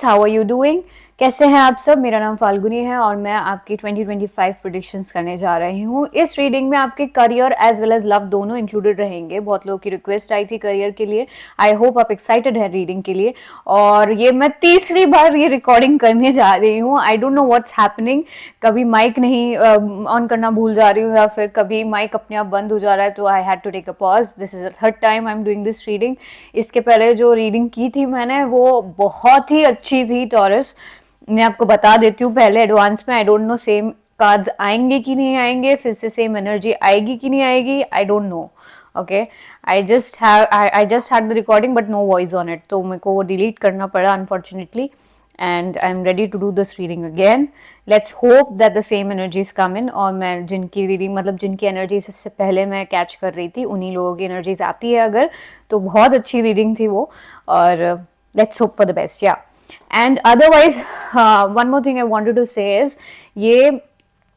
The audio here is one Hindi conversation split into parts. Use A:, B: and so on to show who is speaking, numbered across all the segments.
A: Taurus, how are you doing? कैसे हैं आप सब? मेरा नाम फाल्गुनी है और मैं आपकी 2025 प्रेडिक्शंस करने जा रही हूँ। इस रीडिंग में आपके career as well as love दोनों इंक्लूडेड रहेंगे। बहुत लोगों की रिक्वेस्ट आई थी करियर के लिए। आई होप आप एक्साइटेड है रीडिंग के लिए। और ये मैं तीसरी बार ये रिकॉर्डिंग करने जा रही हूँ। आई डोंट नो व्हाट्स हैपनिंग। कभी माइक नहीं ऑन करना भूल जा रही हूँ या फिर कभी माइक अपने आप बंद हो जा रहा है, तो I had to take a pause. This is the third time I am doing this reading. इसके पहले जो रीडिंग की थी मैंने वो बहुत ही अच्छी थी टॉरस। मैं आपको बता देती हूँ पहले एडवांस में। आई डोंट नो सेम कार्ड्स आएंगे कि नहीं आएंगे, फिर से सेम एनर्जी आएगी कि नहीं आएगी, I don't know. Okay, I just had the recording but no voice on it, तो मेरे को वो डिलीट करना पड़ा unfortunately. And I am ready to do this reading again. Let's hope that the same energies come in. और मैं जिनकी रीडिंग मतलब जिनकी एनर्जीज इससे पहले मैं कैच कर रही थी उन्हीं लोगों की एनर्जीज आती है अगर, तो बहुत अच्छी रीडिंग थी वो। और let's hope for the best, yeah. And otherwise one more thing I wanted to say is, ये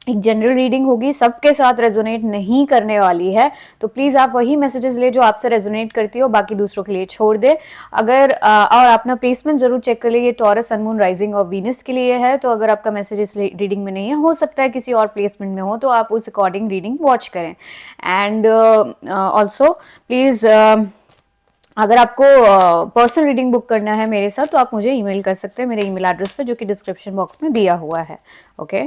A: एक जनरल रीडिंग होगी, सबके साथ रेजोनेट नहीं करने वाली है। तो प्लीज आप वही मैसेजेस ले जो आपसे रेजोनेट करती हो, बाकी दूसरों के लिए छोड़ दे। अगर और अपना प्लेसमेंट जरूर चेक कर ले। ये टॉरस, सन, मून, राइजिंग और वीनस के लिए है, तो अगर आपका मैसेज इस रीडिंग में नहीं है, हो सकता है किसी और प्लेसमेंट में हो, तो आप उस अकॉर्डिंग रीडिंग वॉच करें। एंड ऑल्सो प्लीज अगर आपको पर्सनल रीडिंग बुक करना है मेरे साथ, तो आप मुझे ईमेल कर सकते हैं मेरे ईमेल एड्रेस पे, जो कि डिस्क्रिप्शन बॉक्स में दिया हुआ है। Okay,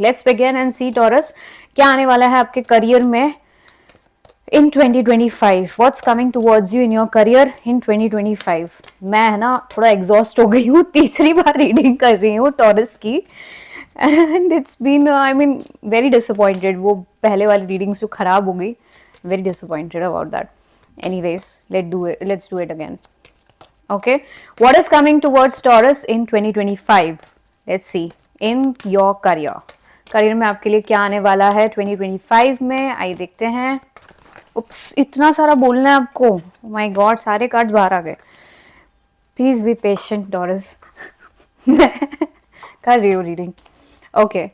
A: let's begin and see Taurus, क्या आने वाला है आपके करियर में in 2025। What's coming towards you in your career in 2025। मैं है ना थोड़ा एग्जॉस्ट हो गई हूँ, तीसरी बार रीडिंग कर रही हूँ टॉरस की। And it's been I mean very disappointed. वो पहले वाली रीडिंग जो खराब हो गई, very disappointed about that. Anyways, let's do it again. Okay, what is coming towards Taurus in 2025? Let's see. In your career, career में आपके लिए क्या आने वाला है 2025 में, आइए देखते हैं। उप्स, इतना सारा बोलना है आपको, माय गॉड, सारे कार्ड बाहर आ गए। Please be patient taurus. कर रही हूँ रीडिंग। ओके,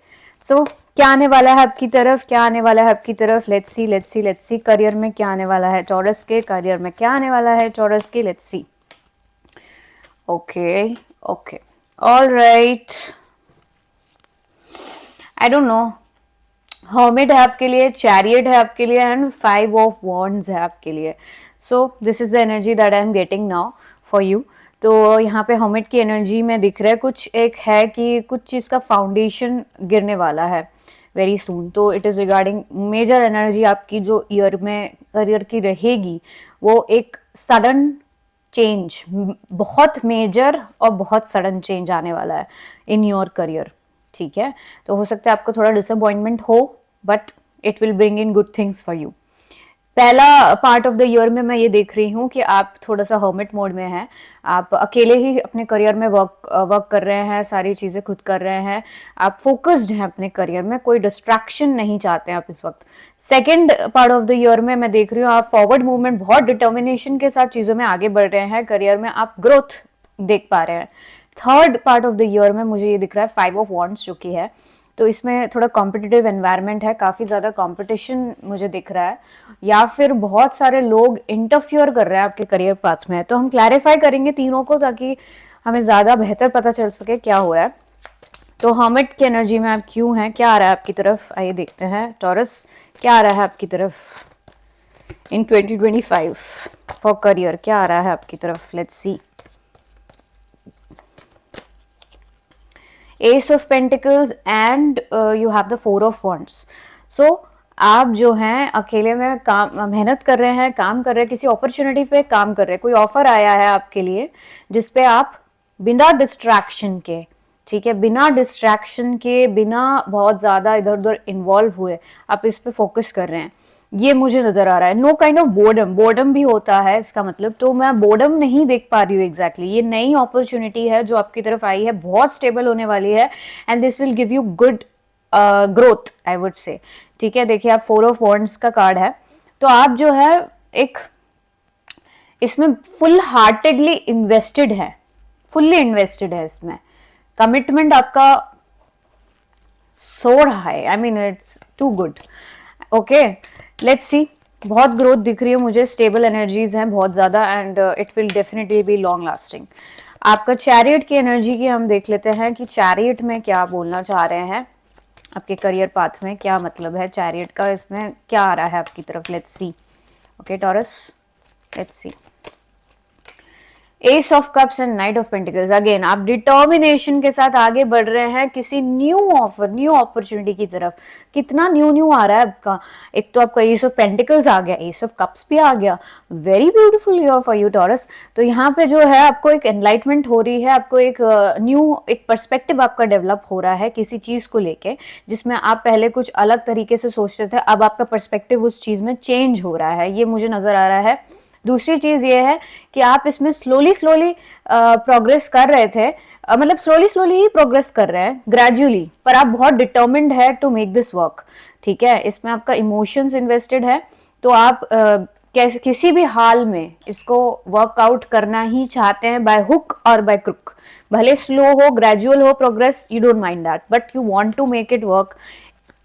A: सो क्या आने वाला है आपकी तरफ, क्या आने वाला है आपकी तरफ? Let's C, let's see, let's see. Career में क्या आने वाला है टॉरस के, करियर में क्या आने वाला है टॉरस के, let's see. Okay okay, alright, I don't no. Hermit है आपके लिए, चैरियट है आपके लिए, एंड 5 ऑफ वॉन्ड्स है आपके लिए। So this is the energy that I am getting now for you. तो यहाँ पे हर्मिट की एनर्जी में दिख रहा है कुछ एक है कि कुछ चीज़ का फाउंडेशन गिरने वाला है वेरी सून। तो it is regarding major energy आपकी जो ईयर में करियर की रहेगी, वो एक सडन चेंज, बहुत मेजर और बहुत सडन चेंज आने वाला है इन योर करियर। ठीक है, तो हो सकता है आपको थोड़ा डिसअपॉइंटमेंट हो, but it will bring in good things for you. पहला पार्ट ऑफ द ईयर में मैं ये देख रही हूँ कि आप थोड़ा सा हर्मिट मोड में हैं। आप अकेले ही अपने करियर में वर्क कर रहे हैं, सारी चीज़ें खुद कर रहे हैं। आप फोकस्ड हैं अपने करियर में, कोई डिस्ट्रैक्शन नहीं चाहते हैं आप इस वक्त। Second part of the year में मैं देख रही हूँ आप फॉरवर्ड मूवमेंट, बहुत डिटर्मिनेशन के साथ चीज़ों में आगे बढ़ रहे हैं, करियर में आप ग्रोथ देख पा रहे हैं। Third part of the year में मुझे ये दिख रहा है 5 ऑफ वॉन्ड्स जो कि है, तो इसमें थोड़ा कॉम्पिटिटिव एनवायरनमेंट है, काफ़ी ज़्यादा कॉम्पिटिशन मुझे दिख रहा है, या फिर बहुत सारे लोग इंटरफियर कर रहे हैं आपके करियर पाथ में। तो हम क्लैरिफाई करेंगे तीनों को ताकि हमें ज़्यादा बेहतर पता चल सके क्या हो रहा है। तो हर्मिट की एनर्जी में आप क्यों हैं, क्या आ रहा है आपकी तरफ, आइए देखते हैं। टॉरस, क्या आ रहा है आपकी तरफ इन 2025 फॉर करियर, क्या आ रहा है आपकी तरफ? Let's see. Ace of pentacles and you have the 4 of wands. So आप जो हैं अकेले में काम मेहनत कर रहे हैं, काम कर रहे हैं, किसी अपॉर्चुनिटी पे काम कर रहे हैं, कोई ऑफर आया है आपके लिए जिसपे आप बिना डिस्ट्रैक्शन के, ठीक है, बिना डिस्ट्रैक्शन के, बिना बहुत ज़्यादा इधर उधर इन्वॉल्व हुए आप इस पे फोकस कर रहे हैं, ये मुझे नजर आ रहा है। Know kind of boredom, boredom भी होता है इसका मतलब, तो मैं बोर्डम नहीं देख पा रही हूँ एग्जैक्टली। ये नई अपॉर्चुनिटी है जो आपकी तरफ आई है, बहुत स्टेबल होने वाली है, and this will give you good growth I would say. ठीक है, देखिए आप 4 ऑफ वॉन्ड्स का कार्ड है, तो आप जो है एक इसमें फुल हार्टेडली इन्वेस्टेड है, फुल्ली इन्वेस्टेड है इसमें। कमिटमेंट आपका so high, I mean it's too good. Okay, let's see. बहुत ग्रोथ दिख रही है मुझे, स्टेबल एनर्जीज हैं बहुत ज़्यादा, and it will definitely be long lasting. आपका चैरियट की एनर्जी की हम देख लेते हैं कि चैरियट में क्या बोलना चाह रहे हैं, आपके करियर पाथ में क्या मतलब है चैरियट का, इसमें क्या आ रहा है आपकी तरफ। Let's C. Okay taurus, let's see. Ace of cups and night of pentacles. Again आप डिटर्मिनेशन के साथ आगे बढ़ रहे हैं किसी न्यू ऑफर, न्यू अपॉर्चुनिटी की तरफ। कितना न्यू न्यू आ रहा है आपका। एक तो आपका एस ऑफ पेंटिकल्स आ गया, एस ऑफ कप्स भी आ गया। Very beautiful year for you taurus. तो यहाँ पे जो है आपको एक एनलाइटमेंट हो रही है, आपको एक न्यू एक पर्सपेक्टिव आपका डेवलप हो रहा है किसी चीज को लेके, जिसमें आप पहले कुछ अलग तरीके से सोचते थे, अब आपका पर्सपेक्टिव उस चीज में चेंज हो रहा है, ये मुझे नजर आ रहा है। दूसरी चीज ये है कि आप इसमें स्लोली स्लोली प्रोग्रेस कर रहे थे, मतलब स्लोली स्लोली ही प्रोग्रेस कर रहे हैं, ग्रेजुअली, पर आप बहुत डिटर्मिन्ड है टू मेक दिस वर्क। ठीक है, इसमें आपका इमोशंस इन्वेस्टेड है, तो आप किसी भी हाल में इसको वर्कआउट करना ही चाहते हैं, बाय हुक और बाय क्रुक। भले स्लो हो, ग्रेजुअल हो progress, you don't mind that, but you want to make it work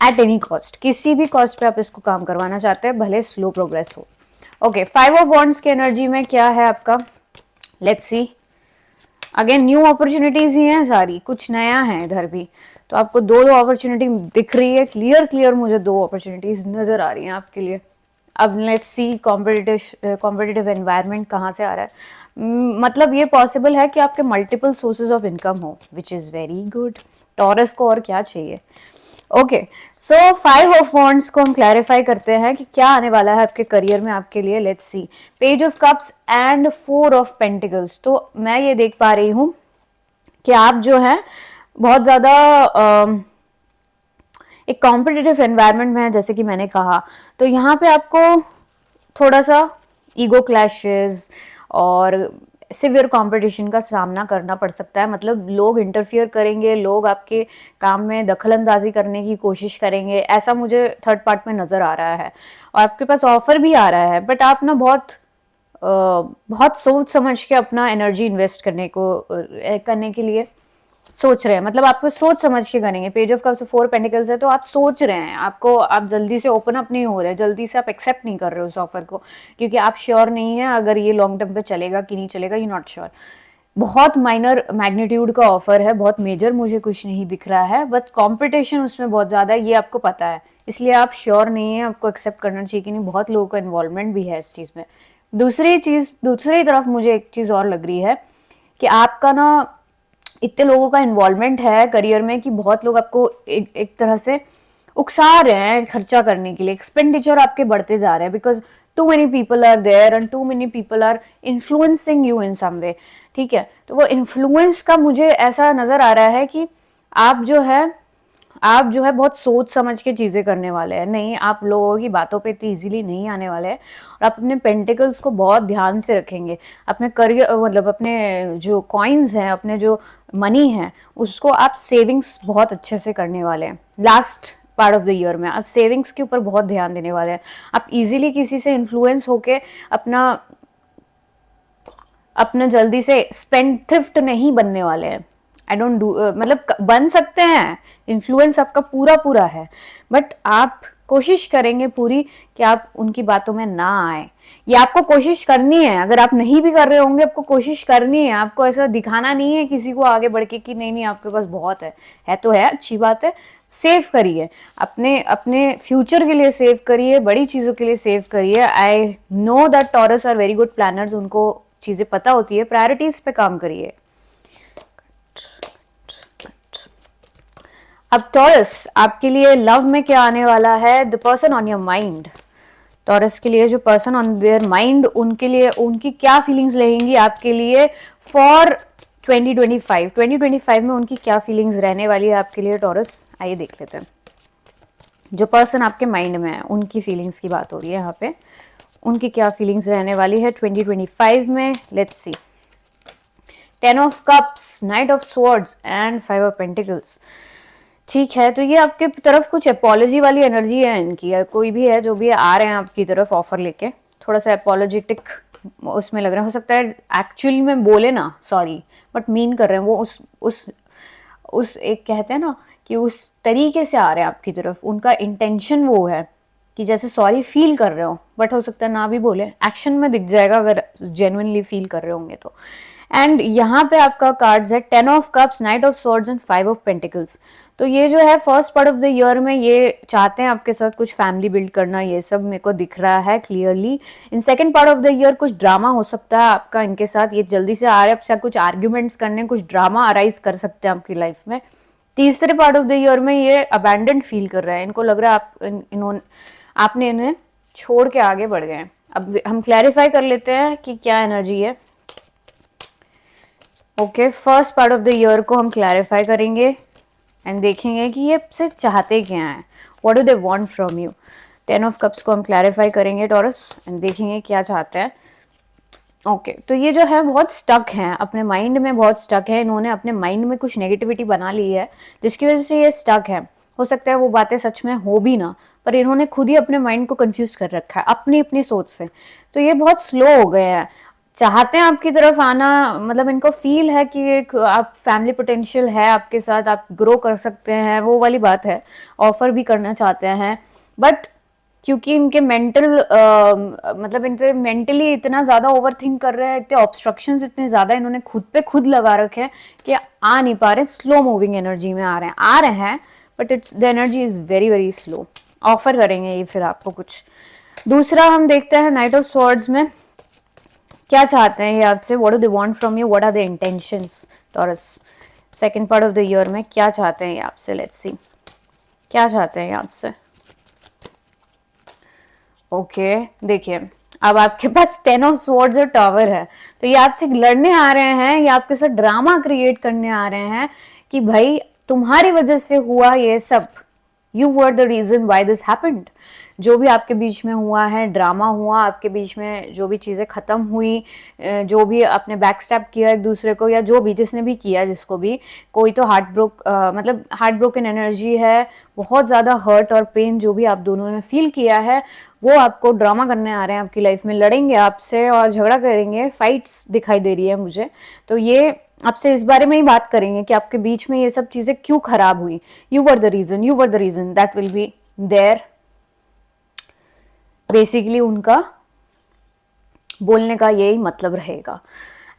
A: at any cost. किसी भी कॉस्ट पे आप इसको काम करवाना चाहते हैं, भले स्लो प्रोग्रेस हो। ओके, 5 ऑफ वॉन्ड्स की एनर्जी में क्या है आपका। Let's see. Again new opportunities ही हैं सारी, कुछ नया है इधर भी। तो आपको दो दो अपॉर्चुनिटी दिख रही है, क्लियर क्लियर मुझे दो अपॉर्चुनिटीज नजर आ रही हैं आपके लिए। अब लेट्स सी कॉम्पिटिटिव एनवायरनमेंट कहाँ से आ रहा है। मतलब ये पॉसिबल है कि आपके मल्टीपल सोर्सेज ऑफ इनकम हो, which is very good. Taurus को और क्या चाहिए। ओके, सो 5 ऑफ वॉन्ड्स को हम क्लैरिफाई करते हैं कि क्या आने वाला है आपके करियर में आपके लिए। Let's see. Page of cups and 4 of pentacles. तो मैं ये देख पा रही हूं कि आप जो है बहुत ज्यादा एक कॉम्पिटिटिव एनवायरनमेंट में है, जैसे कि मैंने कहा। तो यहाँ पे आपको थोड़ा सा ईगो क्लैशेस और सिवियर कंपटीशन का सामना करना पड़ सकता है। मतलब लोग इंटरफियर करेंगे, लोग आपके काम में दखलंदाजी करने की कोशिश करेंगे, ऐसा मुझे थर्ड पार्ट में नजर आ रहा है। और आपके पास ऑफर भी आ रहा है, बट आप ना बहुत सोच समझ के अपना एनर्जी इन्वेस्ट करने के लिए सोच रहे हैं। मतलब आपको सोच समझ के करेंगे। पेज ऑफ कप्स 4 पेंटिकल्स है, तो आप सोच रहे हैं, आप जल्दी से ओपन अप नहीं हो रहे, जल्दी से आप एक्सेप्ट नहीं कर रहे हो उस ऑफर को, क्योंकि आप श्योर नहीं है अगर ये लॉन्ग टर्म पे चलेगा कि नहीं चलेगा, यू नॉट श्योर। बहुत माइनर मैग्नीट्यूड का ऑफर है, बहुत मेजर मुझे कुछ नहीं दिख रहा है, बट कॉम्पिटिशन उसमें बहुत ज्यादा है, ये आपको पता है, इसलिए आप श्योर नहीं है, आपको एक्सेप्ट करना चाहिए कि नहीं। बहुत लोगों का इन्वॉल्वमेंट भी है इस चीज में। दूसरी तरफ मुझे एक चीज और लग रही है कि आपका ना इतने लोगों का इन्वॉल्वमेंट है करियर में कि बहुत लोग आपको एक तरह से उकसा रहे हैं खर्चा करने के लिए। एक्सपेंडिचर आपके बढ़ते जा रहे हैं, because too many people are there and too many people are influencing you in some way. ठीक है, तो वो इन्फ्लुएंस का मुझे ऐसा नजर आ रहा है कि आप जो है बहुत सोच समझ के चीजें करने वाले हैं। नहीं, आप लोगों की बातों पे इतनी इजीली नहीं आने वाले हैं, और आप अपने पेंटिकल्स को बहुत ध्यान से रखेंगे। अपने करियर, मतलब अपने जो कॉइन्स हैं, अपने जो मनी है, उसको आप सेविंग्स बहुत अच्छे से करने वाले हैं। Last part of the year में आप सेविंग्स के ऊपर बहुत ध्यान देने वाले हैं। आप इजीली किसी से इन्फ्लुएंस होके अपना अपना जल्दी से स्पेंड थ्रिफ्ट नहीं बनने वाले हैं। आई डोंट डू, मतलब बन सकते हैं, इन्फ्लुएंस आपका पूरा पूरा है, बट आप कोशिश करेंगे पूरी कि आप उनकी बातों में ना आए। ये आपको कोशिश करनी है, अगर आप नहीं भी कर रहे होंगे आपको कोशिश करनी है। आपको ऐसा दिखाना नहीं है किसी को आगे बढ़ के कि नहीं नहीं आपके पास बहुत है तो है, अच्छी बात है। सेव करिए, अपने अपने फ्यूचर के लिए सेव करिए, बड़ी चीजों के लिए सेव करिए। I know that Taurus are very good planners, उनको चीजें पता होती है। प्रायोरिटीज पे काम करिए। अब टॉरस, आपके लिए लव में क्या आने वाला है। The person on your mind. Taurus के लिए जो पर्सन ऑन देयर माइंड, उनके लिए उनकी क्या फीलिंग्स रहेंगी आपके लिए फॉर 2025 में उनकी क्या फीलिंग्स रहने वाली है आपके लिए टॉरस, आइए देख लेते हैं। जो पर्सन आपके माइंड में है उनकी फीलिंग्स की बात हो रही है यहाँ पे, उनकी क्या फीलिंग्स रहने वाली है 2025 में। Let's see. 10 of cups, night of swords and 5 of pentacles. ठीक है, तो ये आपके तरफ कुछ अपोलॉजी वाली एनर्जी है इनकी, या कोई भी है जो भी आ रहे हैं आपकी तरफ ऑफर लेके, थोड़ा सा अपोलॉजेटिक उसमें लग रहा है। हो सकता है एक्चुअली में बोले ना सॉरी, बट मीन कर रहे हैं वो उस एक कहते हैं ना कि उस तरीके से आ रहे हैं आपकी तरफ। उनका इंटेंशन वो है कि जैसे सॉरी फील कर रहे हो, बट हो सकता है ना भी बोले, एक्शन में दिख जाएगा अगर जेन्युइनली फील कर रहे होंगे तो। एंड यहाँ पे आपका कार्ड्स है 10 of cups, night of swords and 5 of pentacles. तो ये जो है first part of the year में ये चाहते हैं आपके साथ कुछ फैमिली बिल्ड करना, ये सब मेरे को दिख रहा है clearly. In second part of the year कुछ ड्रामा हो सकता है आपका इनके साथ, ये जल्दी से आ रहे हैं आपसे कुछ आर्ग्यूमेंट्स करने, कुछ ड्रामा अराइज कर सकते हैं आपकी लाइफ में। तीसरे पार्ट ऑफ द ईयर में ये अबैंडन्ड फील कर रहे हैं, इनको लग रहा है इन्होंने आपने इन्हें छोड़ के आगे बढ़ गए हैं। अब हम क्लैरिफाई कर लेते हैं कि क्या एनर्जी है। Okay, first part of the year को हम क्लैरिफाई करेंगे एंड देखेंगे कि ये आपसे चाहते क्या हैं, what do they want from you. 10 of cups को हम क्लैरिफाई करेंगे टॉरस एंड देखेंगे क्या चाहते हैं। ओके तो ये जो है बहुत स्टक हैं, अपने माइंड में बहुत स्टक है, इन्होंने अपने माइंड में कुछ नेगेटिविटी बना ली है जिसकी वजह से ये स्टक है। हो सकता है वो बातें सच में हो भी ना, पर इन्होंने खुद ही अपने माइंड को कंफ्यूज कर रखा है अपनी अपनी सोच से। तो ये बहुत स्लो हो गए हैं, चाहते हैं आपकी तरफ आना, मतलब इनको फील है कि एक आप फैमिली पोटेंशियल है आपके साथ, आप ग्रो कर सकते हैं, वो वाली बात है, ऑफर भी करना चाहते हैं। बट क्योंकि इनके मेंटल मतलब इनके मेंटली इतना ज्यादा ओवर थिंक कर रहे हैं, इतने ऑब्स्ट्रक्शंस इतने ज्यादा इन्होंने खुद पे खुद लगा रखे हैं कि आ नहीं पा रहे, स्लो मूविंग एनर्जी में आ रहे हैं but it's the energy is very very slow. Offer करेंगे ये फिर आपको कुछ। दूसरा हम देखते हैं नाइट ऑफ स्वॉर्ड्स में क्या चाहते हैं ये आपसे, what do they want from you, what are the intentions Taurus. Second part of the year में क्या चाहते हैं ये आपसे, लेट्स सी क्या चाहते हैं ये आपसे। ओके देखिए अब आपके पास 10 ऑफ स्वॉर्ड्स और टावर है, तो ये आपसे लड़ने आ रहे हैं, ये आपके साथ ड्रामा क्रिएट करने आ रहे हैं कि भाई तुम्हारी वजह से हुआ ये सब, you were the reason why this happened. जो भी आपके बीच में हुआ है, ड्रामा हुआ आपके बीच में, जो भी चीजें खत्म हुई, जो भी आपने बैक स्टैप किया एक दूसरे को, या जो भी जिसने भी किया, जिसको भी, कोई तो मतलब हार्ट ब्रोकन एनर्जी है, बहुत ज्यादा हर्ट और पेन जो भी आप दोनों ने फील किया है, वो आपको ड्रामा करने आ रहे हैं आपकी लाइफ में, लड़ेंगे आपसे और झगड़ा करेंगे, फाइट्स दिखाई दे रही है मुझे। तो ये आपसे इस बारे में ही बात करेंगे कि आपके बीच में ये सब चीजें क्यों खराब हुई, you were the reason, you were the reason, that will be there. Basically उनका बोलने का यही मतलब रहेगा।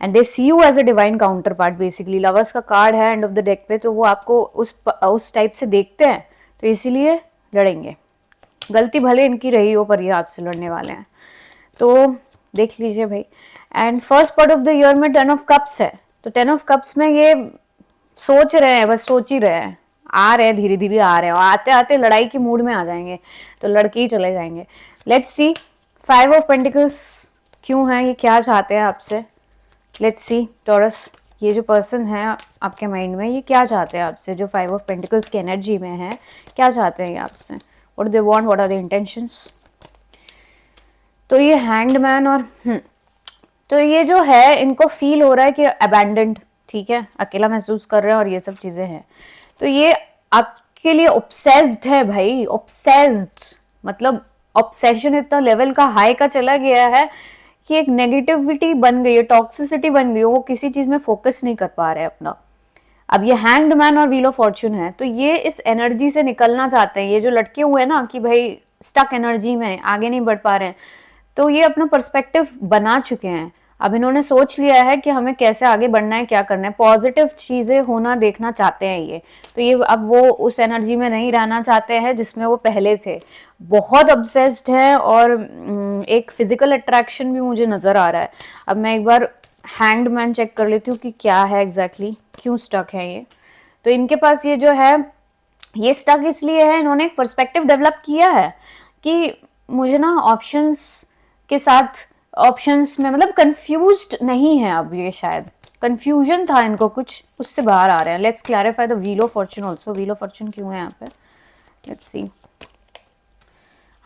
A: And they see you as a divine counterpart, basically lovers का कार्ड है एंड ऑफ द डेक पे, तो वो आपको उस टाइप से देखते हैं, तो इसीलिए लड़ेंगे। गलती भले इनकी रही हो पर ये आपसे लड़ने वाले हैं, तो देख लीजिए भाई। And first part of the year में 10 ऑफ कप्स है, तो 10 ऑफ कप्स में ये सोच रहे हैं, बस सोच ही रहे हैं, आ रहे हैं धीरे धीरे आ रहे हैं, और आते आते लड़ाई के मूड में आ जाएंगे, तो लड़के ही चले जाएंगे। लेट्स सी 5 ऑफ पेंटिकल्स क्यों है, ये क्या चाहते हैं आपसे। लेट्स सी टॉरस, ये जो पर्सन है आपके माइंड में, ये क्या चाहते हैं आपसे, जो 5 ऑफ पेंटिकल्स की एनर्जी में है, क्या चाहते हैं ये आपसे, what they want, what are the intentions. तो ये हैंग्ड मैन और तो ये जो है इनको फील हो रहा है कि अबैंडेंड, ठीक है, अकेला महसूस कर रहे हैं और ये सब चीजें हैं। तो ये आपके लिए ऑब्सेस्ड है भाई, ऑब्सेस्ड, मतलब ऑब्सेशन इतना लेवल का हाई का चला गया है कि एक नेगेटिविटी बन गई है, टॉक्सिसिटी बन गई है, वो किसी चीज में फोकस नहीं कर पा रहे अपना। अब ये हैंग्ड मैन और व्हील ऑफ फॉर्च्यून है, तो ये इस एनर्जी से निकलना चाहते हैं, ये जो लटके हुए हैं ना कि भाई स्टक एनर्जी में आगे नहीं बढ़ पा रहे हैं, तो ये अपना पर्सपेक्टिव बना चुके हैं। अब इन्होंने सोच लिया है कि हमें कैसे आगे बढ़ना है, क्या करना है, पॉजिटिव चीजें होना देखना चाहते हैं ये। तो ये अब वो उस एनर्जी में नहीं रहना चाहते हैं जिसमें वो पहले थे, बहुत ऑब्सेस्ड है, और एक फिजिकल अट्रैक्शन भी मुझे नजर आ रहा है। अब मैं एक बार हैंग्ड मैन चेक कर लेती हूँ कि क्या है एग्जैक्टली, क्यों स्टक है ये। तो इनके पास ये जो है, ये स्टक इसलिए है, इन्होंने एक पर्सपेक्टिव डेवलप किया है कि मुझे ना ऑप्शंस के साथ, ऑप्शंस में मतलब कंफ्यूज्ड नहीं है अब ये, शायद कंफ्यूजन था इनको कुछ, उससे बाहर आ रहे हैं। Let's clarify the wheel of Fortune also, wheel of Fortune क्यों है यहाँ पे, लेट्स सी।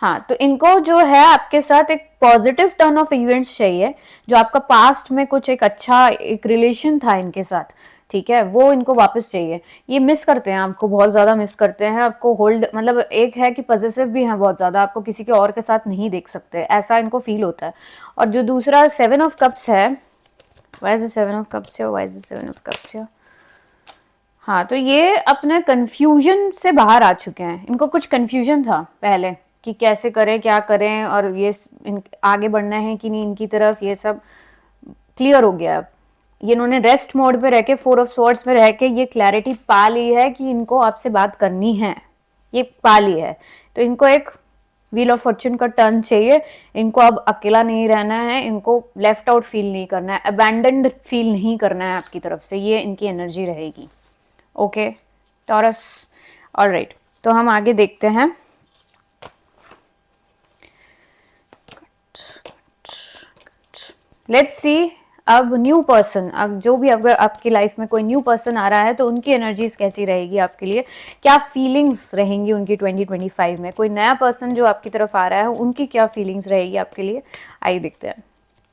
A: हाँ तो इनको जो है आपके साथ एक पॉजिटिव टर्न ऑफ इवेंट्स चाहिए, जो आपका पास्ट में कुछ एक अच्छा एक रिलेशन था इनके साथ, ठीक है, वो इनको वापस चाहिए। ये मिस करते हैं आपको, बहुत ज्यादा मिस करते हैं आपको, होल्ड मतलब एक है कि पॉजेसिव भी है बहुत ज्यादा, आपको किसी के और के साथ नहीं देख सकते, ऐसा इनको फील होता है। और जो दूसरा 7 ऑफ कप्स है, why is the 7 of cups here, why is the 7 of cups here. हाँ तो ये अपने कंफ्यूजन से बाहर आ चुके हैं, इनको कुछ कंफ्यूजन था पहले कि कैसे करें क्या करें, और ये आगे बढ़ना है कि नहीं इनकी तरफ, ये सब क्लियर हो गया अब। ये इन्होंने रेस्ट मोड पे रह के, 4 ऑफ स्वॉर्ड्स में रह के ये क्लैरिटी पा ली है कि इनको आपसे बात करनी है, ये पा ली है। तो इनको एक व्हील ऑफ फॉर्च्यून का टर्न चाहिए, इनको अब अकेला नहीं रहना है, इनको लेफ्ट आउट फील नहीं करना है, अबैंडन्ड फील नहीं करना है आपकी तरफ से, ये इनकी एनर्जी रहेगी। ओके टॉरस, ऑलराइट, तो हम आगे देखते हैं। लेट्स सी अब न्यू पर्सन, अब जो भी अगर आपकी लाइफ में कोई न्यू पर्सन आ रहा है तो उनकी एनर्जीज कैसी रहेगी आपके लिए, क्या फीलिंग्स रहेंगी उनकी 2025 में। कोई नया पर्सन जो आपकी तरफ आ रहा है उनकी क्या फीलिंग्स रहेगी आपके लिए, आइए देखते हैं।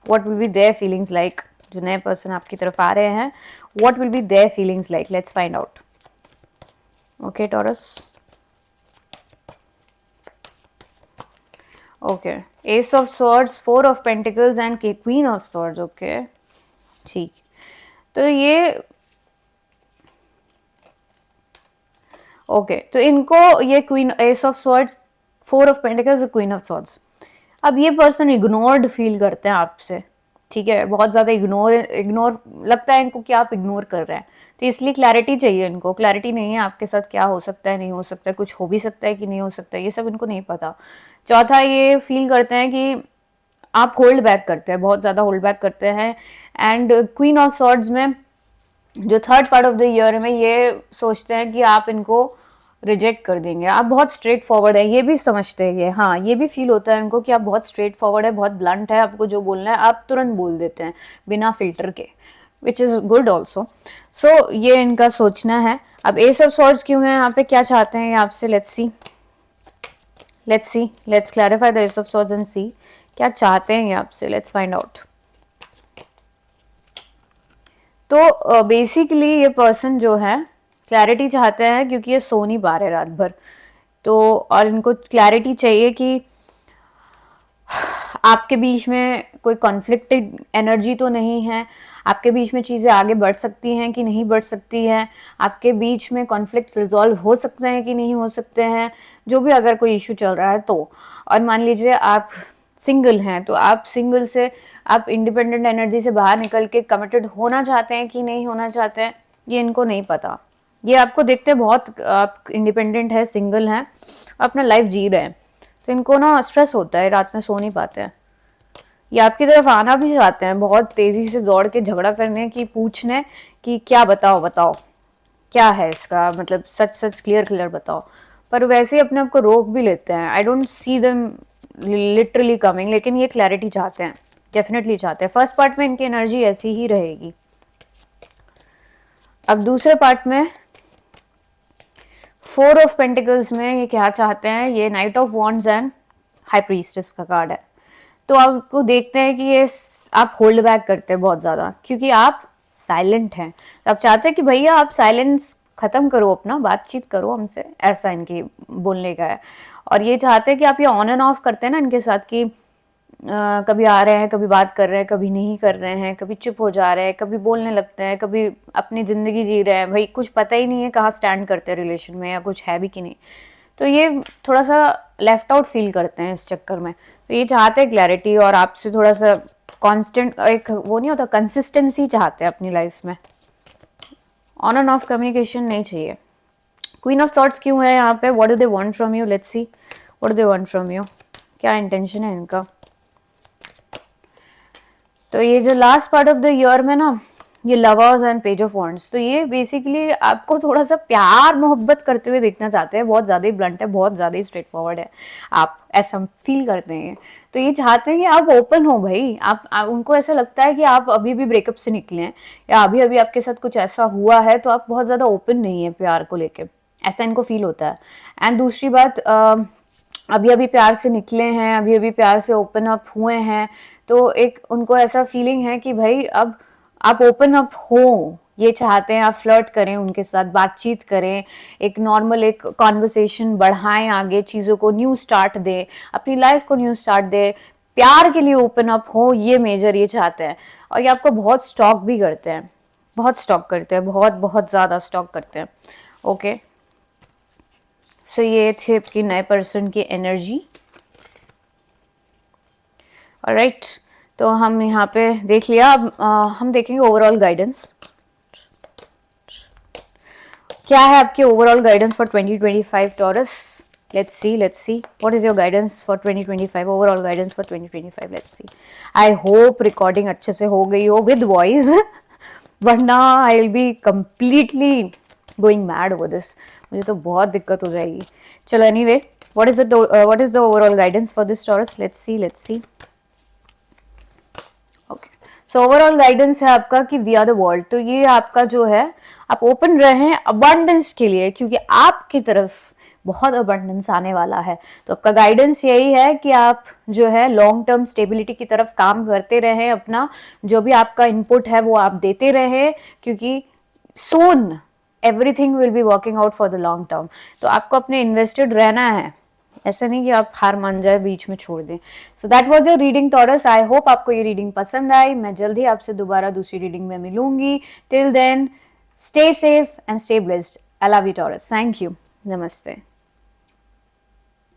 A: What will be their feelings like, जो नए पर्सन आपकी तरफ आ रहे हैं what will be their feelings like, let's find out. Okay taurus, okay S of swords, 4 of pentacles and queen of swords. Okay ठीक, तो ये ओके तो इनको ये queen, S of swords, 4 of pentacles और क्वीन ऑफ स्वॉर्ड्स, अब ये पर्सन इग्नोर्ड फील करते हैं आपसे, ठीक है, बहुत ज्यादा इग्नोर लगता है इनको कि आप इग्नोर कर रहे हैं, तो इसलिए क्लैरिटी चाहिए इनको। क्लैरिटी नहीं है आपके साथ, क्या हो सकता है नहीं हो सकता है, कुछ हो भी सकता है कि नहीं हो सकता है, ये सब इनको नहीं पता। चौथा, ये फील करते हैं कि आप होल्ड बैक करते हैं, बहुत ज्यादा होल्ड बैक करते हैं। एंड क्वीन ऑफ सॉर्ड्स में जो third part of the year में ये सोचते हैं कि आप इनको रिजेक्ट कर देंगे, आप बहुत स्ट्रेट फॉरवर्ड है, ये भी समझते हैं ये, हाँ ये भी फील होता है इनको कि आप बहुत स्ट्रेट फॉरवर्ड है, बहुत ब्लंट है, आपको जो बोलना है आप तुरंत बोल देते हैं बिना फिल्टर के, विच इज गुड ऑल्सो। सो ये इनका सोचना है। अब एस ऑफ सॉर्ड्स क्यों है यहाँ पे, क्या चाहते हैं ये आपसे, let's clarify the ace of swords and see क्या चाहते हैं ये आपसे, लेट्स फाइंड आउट। तो बेसिकली ये पर्सन जो है क्लैरिटी चाहते हैं, क्योंकि ये सो नहीं पा रहे रात भर, तो और इनको क्लैरिटी चाहिए कि आपके बीच में कोई कॉन्फ्लिक्टेड एनर्जी तो नहीं है, आपके बीच में चीज़ें आगे बढ़ सकती हैं कि नहीं बढ़ सकती है, आपके बीच में कॉन्फ्लिक्ट्स रिजॉल्व हो सकते हैं कि नहीं हो सकते हैं, जो भी अगर कोई इशू चल रहा है तो। और मान लीजिए आप सिंगल हैं, तो आप सिंगल से आप इंडिपेंडेंट एनर्जी से बाहर निकल के कमिटेड होना चाहते हैं कि नहीं होना चाहते हैं, ये इनको नहीं पता। ये आपको देखते बहुत आप इंडिपेंडेंट है, सिंगल हैं, अपना लाइफ जी रहे हैं, तो इनको ना स्ट्रेस होता है, रात में सो नहीं पाते हैं। ये आपकी तरफ आना भी चाहते हैं, बहुत तेजी से दौड़ के झगड़ा करने की, पूछने कि क्या बताओ बताओ क्या है इसका मतलब, सच सच क्लियर क्लियर बताओ, पर वैसे ही अपने आप को रोक भी लेते हैं। I don't see them literally coming, लेकिन ये क्लैरिटी चाहते हैं, डेफिनेटली चाहते हैं। फर्स्ट पार्ट में इनकी एनर्जी ऐसी ही रहेगी। अब दूसरे पार्ट में 4 ऑफ पेंटिकल्स में ये क्या चाहते हैं, ये night of wands and high priestess का कार्ड है। तो आपको देखते हैं कि ये आप होल्ड बैक करते हैं बहुत ज्यादा, क्योंकि आप साइलेंट हैं, तो आप चाहते हैं कि भैया आप साइलेंस खत्म करो, अपना बातचीत करो हमसे, ऐसा इनकी बोलने का है। और ये चाहते हैं कि आप ये ऑन एंड ऑफ करते हैं ना इनके साथ कि कभी आ रहे हैं, कभी बात कर रहे हैं, कभी नहीं कर रहे हैं, कभी चुप हो जा रहे हैं, कभी बोलने लगते हैं, कभी अपनी जिंदगी जी रहे हैं, भाई कुछ पता ही नहीं है कहाँ स्टैंड करते हैं रिलेशन में, या कुछ है भी कि नहीं। तो ये थोड़ा सा लेफ्ट आउट फील करते हैं इस चक्कर में, तो ये चाहते हैं क्लैरिटी और आपसे थोड़ा सा कांस्टेंट, एक वो नहीं होता, कंसिस्टेंसी चाहते हैं अपनी लाइफ में, ऑन एंड ऑफ कम्युनिकेशन नहीं चाहिए। क्वीन ऑफ थॉट्स क्यों है यहाँ पे, what do they want from you, let's see what do they want from you, क्या इंटेंशन है इनका। तो ये जो last part of the year में ना, ये lovers and page of wands, तो ये बेसिकली आपको थोड़ा सा प्यार मोहब्बत करते हुए देखना चाहते हैं, बहुत ज्यादा ही ब्लंट है, बहुत ज्यादा ही स्ट्रेट फॉरवर्ड है, आप ऐसा फील करते हैं। तो ये चाहते हैं कि आप ओपन हो भाई, आप उनको ऐसा लगता है कि आप अभी भी ब्रेकअप से निकले हैं, या अभी अभी आपके साथ कुछ ऐसा हुआ है, तो आप बहुत ज्यादा ओपन नहीं है प्यार को लेके, ऐसा इनको फील होता है। एंड दूसरी बात, अभी अभी प्यार से निकले हैं, अभी अभी प्यार से ओपन अप हुए हैं, तो एक उनको ऐसा फीलिंग है कि भाई अब आप ओपन अप हो, ये चाहते हैं आप फ्लर्ट करें उनके साथ, बातचीत करें, एक नॉर्मल एक कॉन्वर्सेशन बढ़ाएं, आगे चीज़ों को न्यू स्टार्ट दें, अपनी लाइफ को न्यू स्टार्ट दें, प्यार के लिए ओपन अप हो, ये मेजर ये चाहते हैं। और ये आपको बहुत स्टॉक भी करते हैं, बहुत स्टॉक करते हैं, बहुत बहुत ज़्यादा स्टॉक करते हैं। ओके सो ये थे आपकी नए पर्सन की एनर्जी। ऑलराइट, तो तो हम यहाँ पे देख लिया। अब हम देखेंगे ओवरऑल गाइडेंस क्या है आपकी overall guidance for 2025 taurus. Let's see what is your guidance for 2025, overall guidance for 2025। Let's see. I hope recording अच्छे से हो गई हो विद वॉइस, वरना I will be completely going mad over this, मुझे तो बहुत दिक्कत हो जाएगी। चलो anyway, what is the overall guidance for this taurus. Let's see. Okay, so overall guidance है आपका कि वी आर द वर्ल्ड। तो ये आपका जो है, आप ओपन रहें अबंडेंस के लिए, क्योंकि आपकी तरफ बहुत अबंडेंस आने वाला है। तो आपका गाइडेंस यही है कि आप जो है लॉन्ग टर्म स्टेबिलिटी की तरफ काम करते रहें, अपना जो भी आपका इनपुट है वो आप देते रहें, क्योंकि soon everything will be working out for the long term. तो आपको अपने इन्वेस्टेड रहना है, ऐसा नहीं कि आप हार मान जाए, बीच में छोड़ दें। So that was your reading taurus. I hope आपको ये रीडिंग पसंद आई। मैं जल्द ही आपसे दोबारा दूसरी रीडिंग में मिलूंगी। Till then, stay safe and stay blessed. I love you, Taurus. Thank you. Namaste.